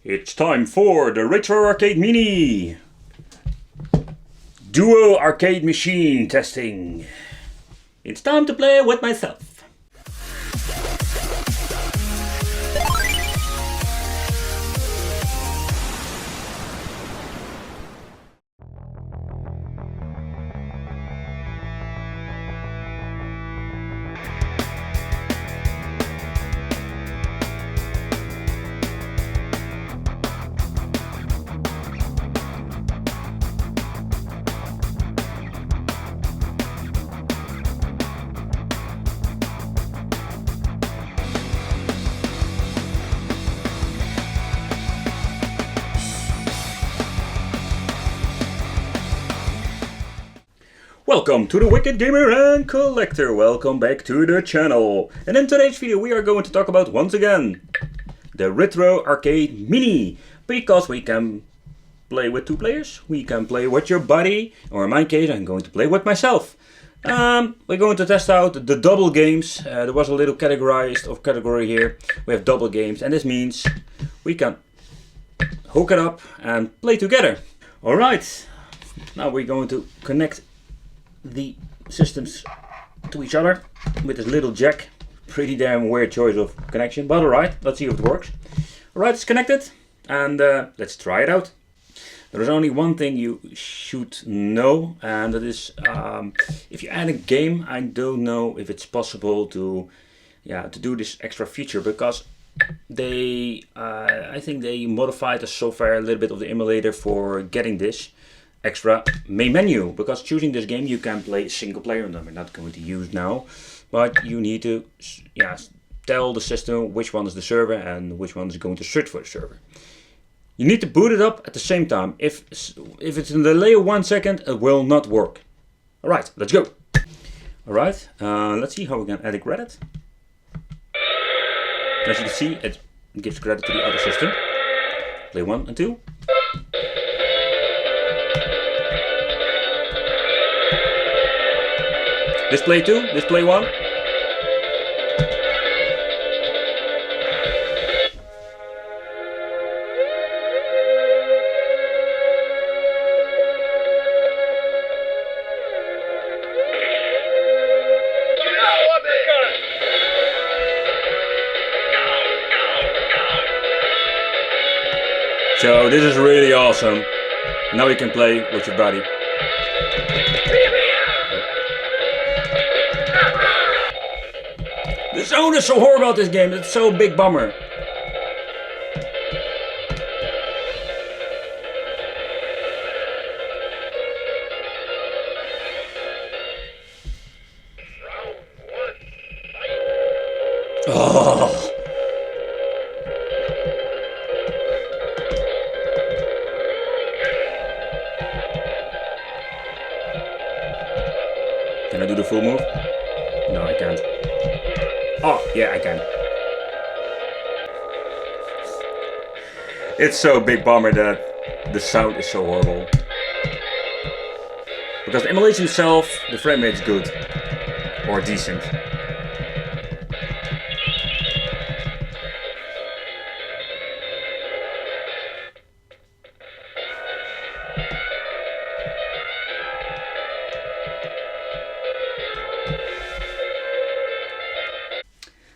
It's time for the Retro Arcade Mini Duo Arcade Machine testing. It's time to play with myself. Welcome to the Wicked Gamer and Collector. Welcome back to the channel. And in today's video we are going to talk about once again the Retro Arcade Mini. Because we can play with two players, we can play with your buddy, or in my case I'm going to play with myself. We're going to test out the double games. There was a little category here. We have double games, and this means we can hook it up and play together. Alright, now we're going to connect the systems to each other with this little jack. Pretty damn weird choice of connection, but alright, let's see if it works. Alright, it's connected, and let's try it out. There is only one thing you should know, and that is if you add a game, I don't know if it's possible to do this extra feature, because they I think they modified the software a little bit of the emulator for getting this extra main menu, because choosing this game you can play single player, and we're not going to use now, but you need to tell the system which one is the server and which one is going to search for the server. You need to boot it up at the same time. If it's in a delay of 1 second, it will not work. Alright, let's go. Alright, let's see how we can add a credit. As you can see, it gives credit to the other system. Play 1 and 2. Display 2, display 1. So this is really awesome. Now you can play with your buddy. The sound is so horrible about this game, it's so big bummer. Oh. Can I do the full move? No, I can't. Oh, yeah, I can. It's so big bummer that the sound is so horrible. Because the emulation itself, the frame rate is good. Or decent.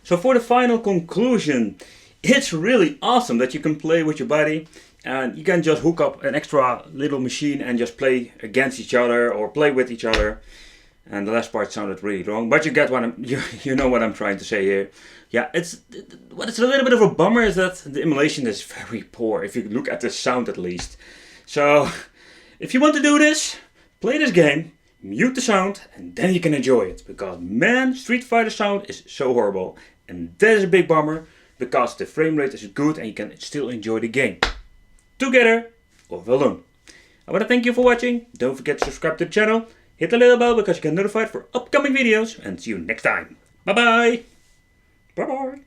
So for the final conclusion, it's really awesome that you can play with your buddy, and you can just hook up an extra little machine and just play against each other or play with each other. And the last part sounded really wrong, but you get what you know what I'm trying to say here. Yeah, what it's a little bit of a bummer is that the emulation is very poor, if you look at the sound at least. So if you want to do this, play this game, mute the sound, and then you can enjoy it. Because man, Street Fighter sound is so horrible. And that is a big bummer, because the frame rate is good and you can still enjoy the game. Together or alone. I want to thank you for watching. Don't forget to subscribe to the channel. Hit the little bell because you get notified for upcoming videos. And see you next time. Bye bye. Bye bye.